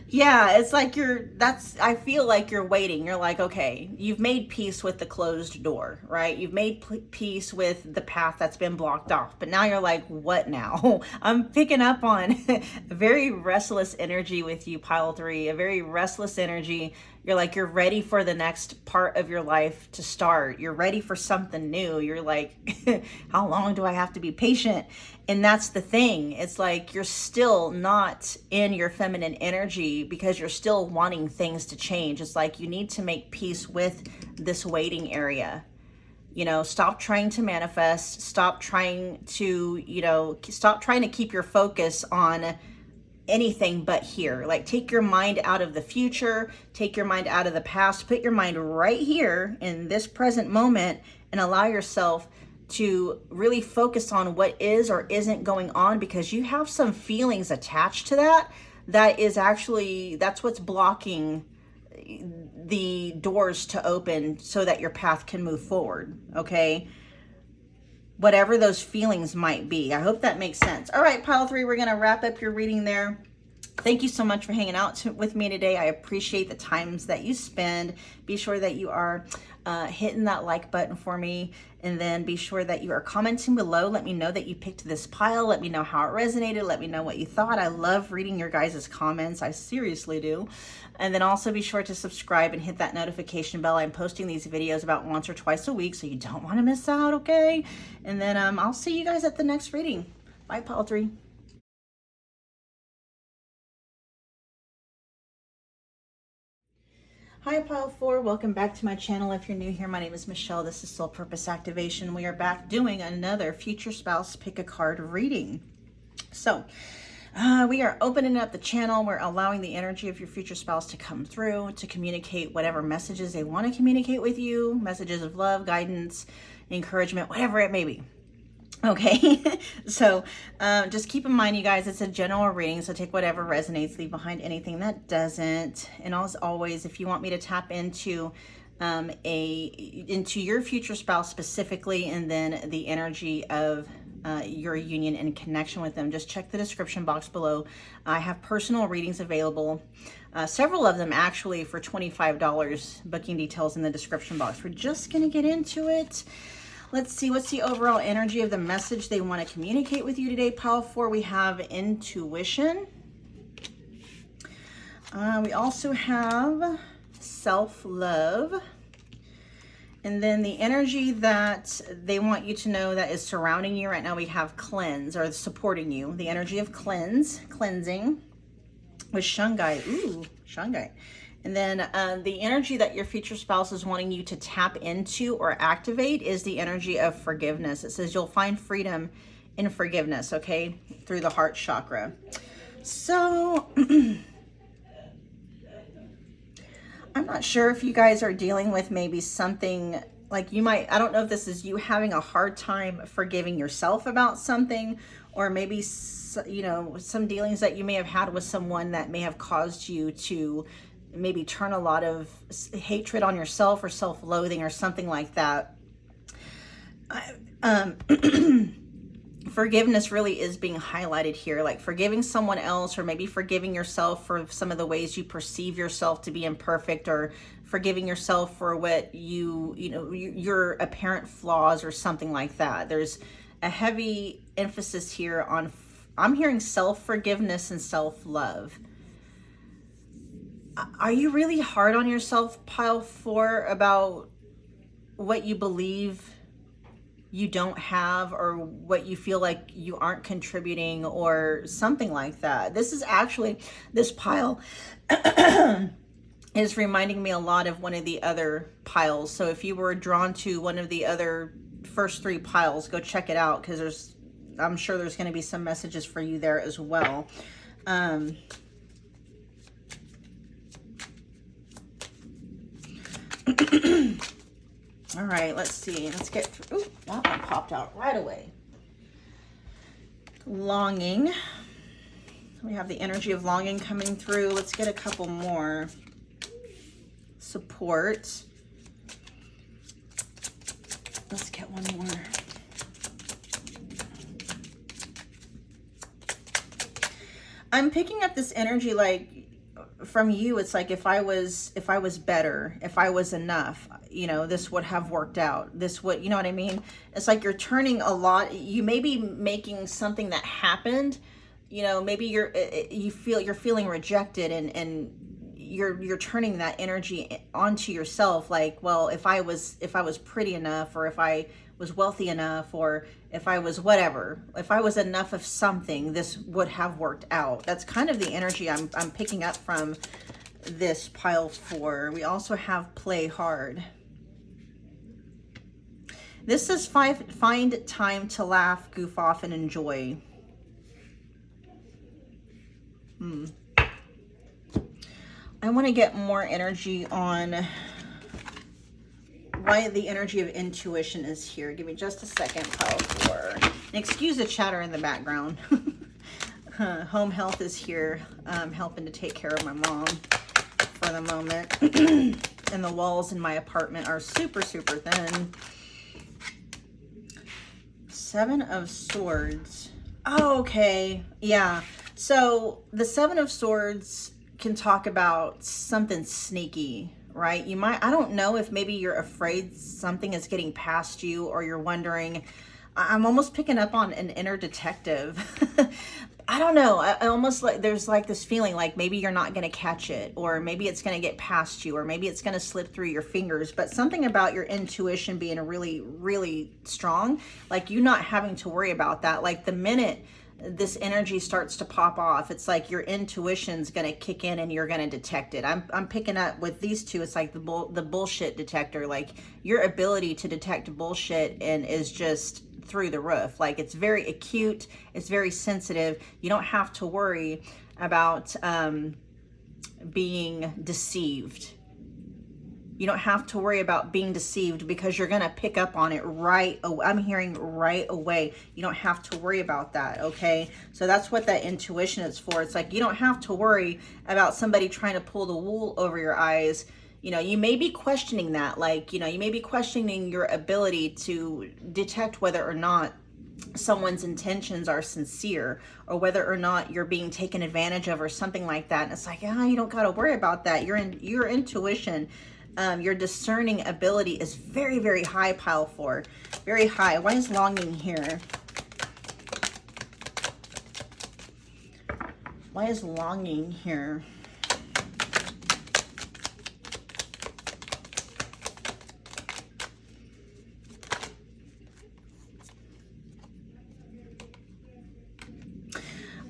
Speaker 1: Yeah, it's like I feel like you're waiting. You're like, okay, you've made peace with the closed door, right? You've made peace with the path that's been blocked off. But now you're like, what now? I'm picking up on a very restless energy with you, pile 3, a very restless energy. You're like, you're ready for the next part of your life to start. You're ready for something new. You're like, how long do I have to be patient? And that's the thing. It's like you're still not in your feminine energy because you're still wanting things to change. It's like you need to make peace with this waiting area. You know, stop trying to manifest. Stop trying to, stop trying to keep your focus on anything but here. Like, take your mind out of the future, take your mind out of the past, put your mind right here in this present moment and allow yourself to really focus on what is or isn't going on, because you have some feelings attached to that is actually, that's what's blocking the doors to open so that your path can move forward. Okay, whatever those feelings might be. I hope that makes sense. All right, pile 3, we're going to wrap up your reading there. Thank you so much for hanging out with me today. I appreciate the times that you spend. Be sure that you are hitting that like button for me, and then be sure that you are commenting below. Let me know that you picked this pile. Let me know how it resonated. Let me know what you thought. I love reading your guys' comments. I seriously do. And then also be sure to subscribe and hit that notification bell. I'm posting these videos about once or twice a week, so you don't want to miss out, okay? And then I'll see you guys at the next reading. Bye, pile 3. Hi, pile 4. Welcome back to my channel. If you're new here, my name is Michelle. This is Soul Purpose Activation. We are back doing another future spouse pick a card reading. So we are opening up the channel. We're allowing the energy of your future spouse to come through, to communicate whatever messages they want to communicate with you, messages of love, guidance, encouragement, whatever it may be. Okay, so just keep in mind, you guys, it's a general reading, so take whatever resonates, leave behind anything that doesn't. And as always, if you want me to tap into your future spouse specifically, and then the energy of your union and connection with them, just check the description box below. I have personal readings available, several of them actually for $25. Booking details in the description box. We're just gonna get into it. Let's see, what's the overall energy of the message they want to communicate with you today, pile 4? We have intuition. We also have self-love. And then the energy that they want you to know that is surrounding you right now, we have cleanse, or supporting you. The energy of cleansing with Shungai. Ooh, Shungai. And then the energy that your future spouse is wanting you to tap into or activate is the energy of forgiveness. It says you'll find freedom in forgiveness, okay, through the heart chakra. So I'm not sure if you guys are dealing with maybe something like you might, I don't know if this is you having a hard time forgiving yourself about something, or maybe, you know, some dealings that you may have had with someone that may have caused you to maybe turn a lot of hatred on yourself or self-loathing or something like that. Forgiveness really is being highlighted here, like forgiving someone else, or maybe forgiving yourself for some of the ways you perceive yourself to be imperfect, or forgiving yourself for what you know, your apparent flaws or something like that. There's a heavy emphasis here on, I'm hearing self-forgiveness and self-love. Are you really hard on yourself, pile 4, about what you believe you don't have, or what you feel like you aren't contributing, or something like that? This is actually, this pile is reminding me a lot of one of the other piles. So if you were drawn to one of the other first 3 piles, go check it out, because I'm sure there's going to be some messages for you there as well. All right, let's see. Let's get through. Ooh, that one popped out right away. Longing. We have the energy of longing coming through. Let's get a couple more. Support. Let's get one more. I'm picking up this energy like from you. It's like if I was better, if I was enough, you know, this would have worked out. This would, you know what I mean? It's like you're turning a lot. You may be making something that happened, you know, maybe you're feeling rejected, and you're turning that energy onto yourself. Like, well, if I was pretty enough, or if I was wealthy enough, or if I was whatever, if I was enough of something, this would have worked out. That's kind of the energy I'm picking up from this pile 4. We also have play hard. This is find time to laugh, goof off, and enjoy. I want to get more energy on why the energy of intuition is here. Give me just a second, pile 4. And excuse the chatter in the background. Home health is here, helping to take care of my mom for the moment. And the walls in my apartment are super, super thin. 7 of Swords. Oh, okay. Yeah. So the 7 of Swords can talk about something sneaky, right? You might, I don't know if maybe you're afraid something is getting past you, or you're wondering, I'm almost picking up on an inner detective. I don't know. I almost like, there's like this feeling like maybe you're not going to catch it, or maybe it's going to get past you, or maybe it's going to slip through your fingers, but something about your intuition being really, really strong, like you not having to worry about that. Like the minute this energy starts to pop off, it's like your intuition's going to kick in and you're going to detect it. I'm picking up with these two. It's like the bullshit detector, like your ability to detect bullshit and is just through the roof. Like it's very acute. It's very sensitive. You don't have to worry about being deceived. You don't have to worry about being deceived, because you're going to pick up on it right away. I'm hearing right away. You don't have to worry about that, okay? So that's what that intuition is for. It's like you don't have to worry about somebody trying to pull the wool over your eyes. You know, you may be questioning that. Like, you know, you may be questioning your ability to detect whether or not someone's intentions are sincere, or whether or not you're being taken advantage of, or something like that. And it's like, ah, you don't got to worry about that. Your intuition, your discerning ability is very, very high, pile 4. Very high. Why is longing here? Why is longing here?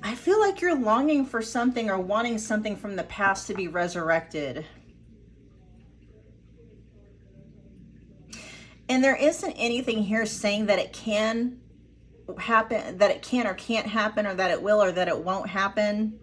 Speaker 1: I feel like you're longing for something, or wanting something from the past to be resurrected. And there isn't anything here saying that it can happen, that it can or can't happen, or that it will or that it won't happen.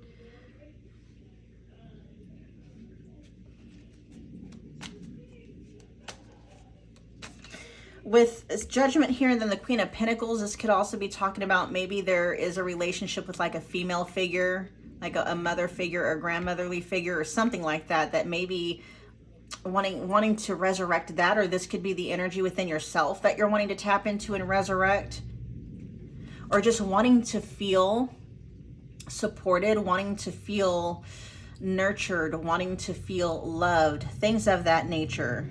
Speaker 1: with Judgment here and then the Queen of Pentacles, this could also be talking about maybe there is a relationship with like a female figure, like a mother figure or grandmotherly figure or something like that, that maybe wanting to resurrect that, or this could be the energy within yourself that you're wanting to tap into and resurrect, or just wanting to feel supported, wanting to feel nurtured, wanting to feel loved, things of that nature.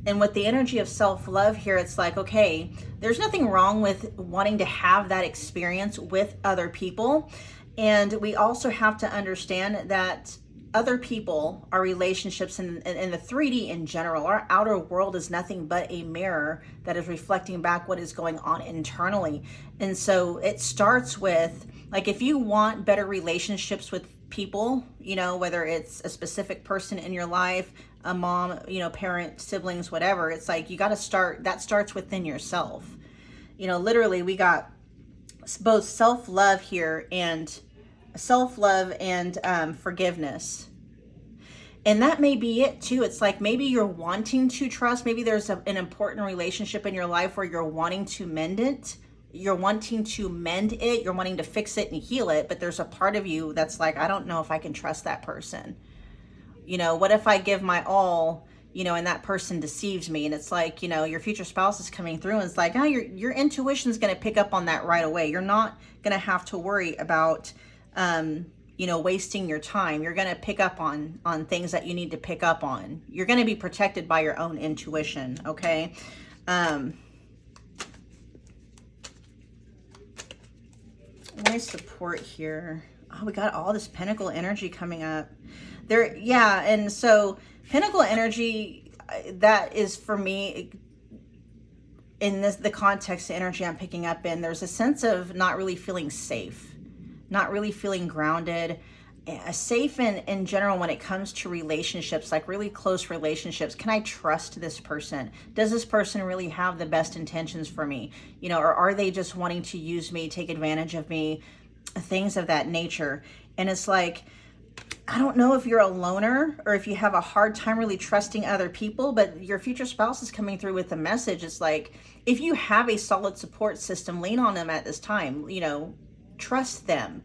Speaker 1: And with the energy of self-love here, it's like, okay, there's nothing wrong with wanting to have that experience with other people. And we also have to understand that other people, our relationships, and the 3D in general, our outer world is nothing but a mirror that is reflecting back what is going on internally. And so it starts with, like, if you want better relationships with people, you know, whether it's a specific person in your life, a mom, you know, parent, siblings, whatever, it's like you got to start, that starts within yourself. You know, literally we got both self-love here and forgiveness. And that may be it too. It's like maybe you're wanting to trust, maybe there's an important relationship in your life where you're wanting to mend it. You're wanting to mend it, you're wanting to fix it and heal it, but there's a part of you that's like, I don't know if I can trust that person. You know, what if I give my all, you know, and that person deceives me? And it's like, you know, your future spouse is coming through and it's like, oh, your intuition is going to pick up on that right away. You're not going to have to worry about, you know, wasting your time. You're going to pick up on things that you need to pick up on. You're going to be protected by your own intuition. Okay. Nice support here. Oh, we got all this Pentacle energy coming up there. Yeah. And so Pentacle energy, that is for me in the context of energy I'm picking up in, there's a sense of not really feeling safe, not really feeling grounded, safe in general when it comes to relationships, like really close relationships. Can I trust this person? Does this person really have the best intentions for me? You know, or are they just wanting to use me, take advantage of me, things of that nature? And it's like, I don't know if you're a loner or if you have a hard time really trusting other people, but your future spouse is coming through with a message. It's like, if you have a solid support system, lean on them at this time, you know, trust them.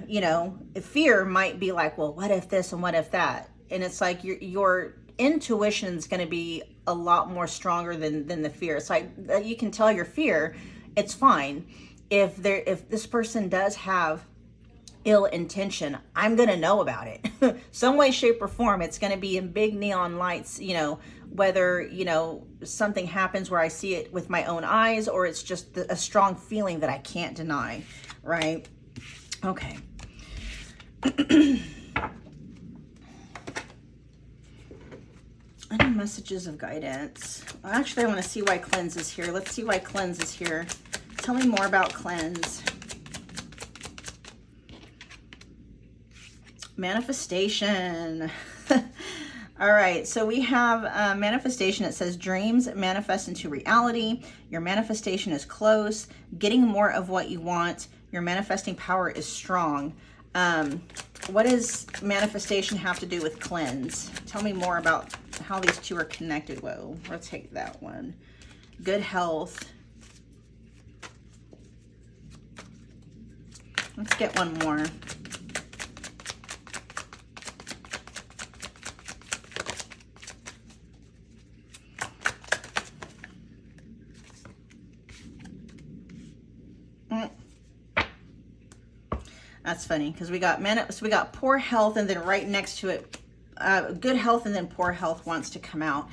Speaker 1: You know, fear might be like, well, what if this and what if that? And it's like your intuition is going to be a lot more stronger than the fear. It's like you can tell your fear, it's fine. If this person does have ill intention, I'm going to know about it. Some way, shape, or form. It's going to be in big neon lights, you know, whether, you know, something happens where I see it with my own eyes, or it's just a strong feeling that I can't deny, right? Okay. Any messages of guidance? Actually, I want to see why cleanse is here. Let's see why cleanse is here. Tell me more about cleanse. Manifestation. All right, so we have manifestation. It says dreams manifest into reality. Your manifestation is close. Getting more of what you want. Your manifesting power is strong. What does manifestation have to do with cleanse? Tell me more about how these two are connected. Whoa, let's take that one. Good health. Let's get one more. That's funny because we got poor health, and then right next to it, good health, and then poor health wants to come out.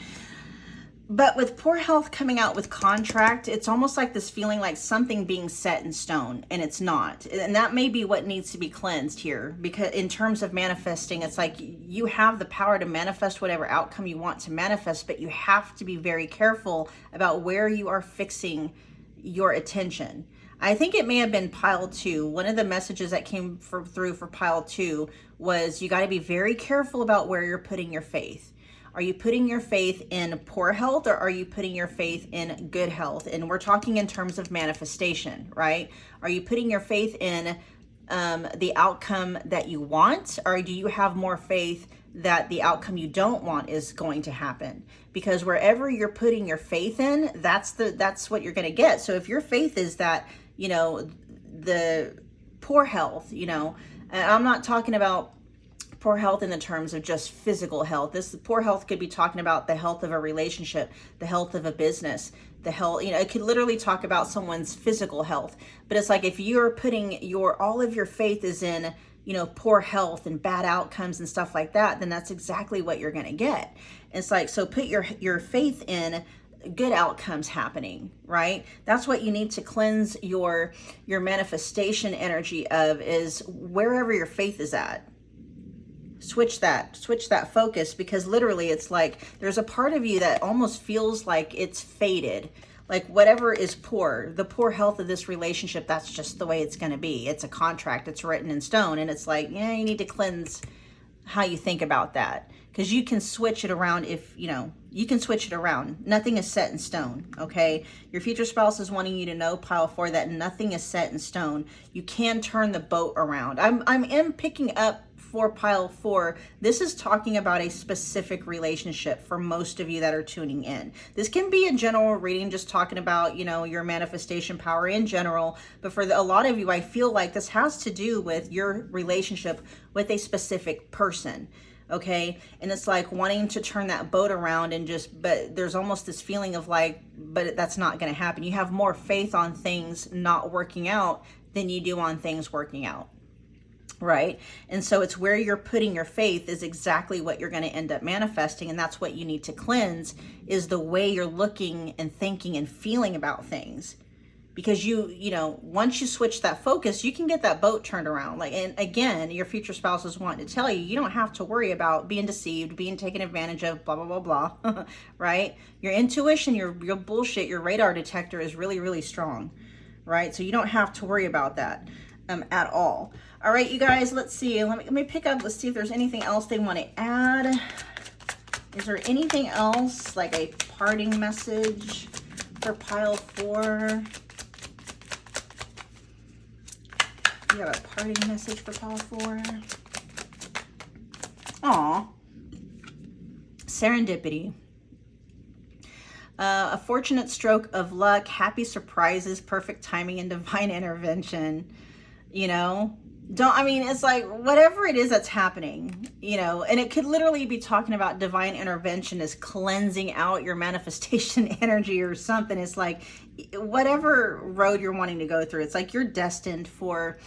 Speaker 1: But with poor health coming out with contract, it's almost like this feeling like something being set in stone, and it's not. And that may be what needs to be cleansed here, because in terms of manifesting, it's like you have the power to manifest whatever outcome you want to manifest, but you have to be very careful about where you are fixing your attention. I think it may have been pile 2. One of the messages that came through for pile 2 was you got to be very careful about where you're putting your faith. Are you putting your faith in poor health, or are you putting your faith in good health? And we're talking in terms of manifestation, right? Are you putting your faith in the outcome that you want, or do you have more faith that the outcome you don't want is going to happen? because wherever you're putting your faith in, that's what you're going to get. So if your faith is that, you know, the poor health, you know, and I'm not talking about poor health in the terms of just physical health. This poor health could be talking about the health of a relationship, the health of a business, the health, you know, it could literally talk about someone's physical health. But it's like if you're putting all of your faith is in, you know, poor health and bad outcomes and stuff like that, then that's exactly what you're going to get. It's like, so put your faith in good outcomes happening, right? That's what you need to cleanse your manifestation energy of, is wherever your faith is at. Switch that focus, because literally it's like there's a part of you that almost feels like it's fated. Like whatever is poor, the poor health of this relationship, that's just the way it's going to be. It's a contract, it's written in stone. And it's like, yeah, you need to cleanse how you think about that, because you can switch it around. If you know, you can switch it around. Nothing is set in stone. Okay, your future spouse is wanting you to know, pile 4, that nothing is set in stone. You can turn the boat around. I'm picking up for pile 4, this is talking about a specific relationship for most of you that are tuning in. This can be a general reading, just talking about, you know, your manifestation power in general. But for a lot of you, I feel like this has to do with your relationship with a specific person. Okay. And it's like wanting to turn that boat around and but there's almost this feeling of like, but that's not going to happen. You have more faith on things not working out than you do on things working out. Right? And so it's where you're putting your faith is exactly what you're going to end up manifesting. And that's what you need to cleanse, is the way you're looking and thinking and feeling about things. Because you know, once you switch that focus, you can get that boat turned around. Like, and again, your future spouse is wanting to tell you, you don't have to worry about being deceived, being taken advantage of, blah, blah, blah, blah. Right? Your intuition, your bullshit, your radar detector is really, really strong. Right? So you don't have to worry about that at all. All right, you guys, let's see. Let me pick up. Let's see if there's anything else they want to add. Is there anything else, like a parting message for pile 4? You have a parting message for pile 4? Aw. Serendipity. A fortunate stroke of luck, happy surprises, perfect timing, and divine intervention. You know, it's like whatever it is that's happening, you know, and it could literally be talking about divine intervention as cleansing out your manifestation energy or something. It's like whatever road you're wanting to go through, it's like you're destined for,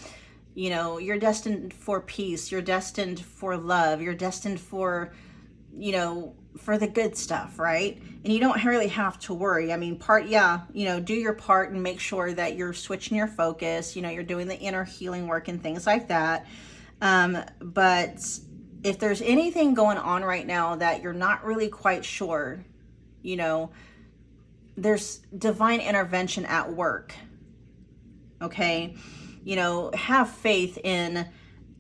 Speaker 1: you know, you're destined for peace, you're destined for love, you're destined for, you know, for the good stuff, right? And you don't really have to worry. I mean, you know, do your part and make sure that you're switching your focus, you know, you're doing the inner healing work and things like that. But if there's anything going on right now that you're not really quite sure, you know, there's divine intervention at work. Okay. You know, have faith in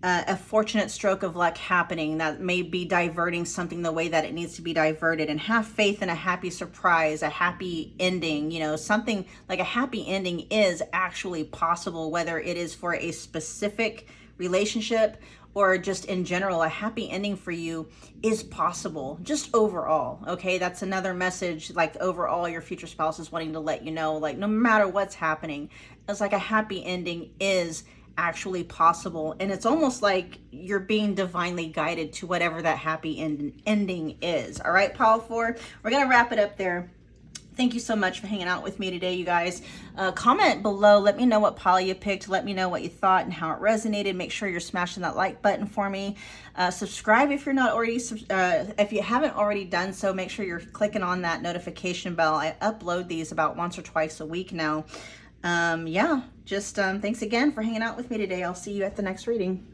Speaker 1: a fortunate stroke of luck happening that may be diverting something the way that it needs to be diverted, and have faith in a happy surprise, a happy ending. You know, something like a happy ending is actually possible, whether it is for a specific relationship or just in general. A happy ending for you is possible, just overall. Okay, that's another message. Like overall, your future spouse is wanting to let you know, like no matter what's happening, it's like a happy ending is actually possible. And it's almost like you're being divinely guided to whatever that happy ending is. All right, pile 4, we're gonna wrap it up there. Thank you so much for hanging out with me today, you guys. Comment below, let me know what pile you picked, let me know what you thought and how it resonated. Make sure you're smashing that like button for me. Subscribe if you're not already, if you haven't already done so, make sure you're clicking on that notification bell. I upload these about once or twice a week now. Yeah, just thanks again for hanging out with me today. I'll see you at the next reading.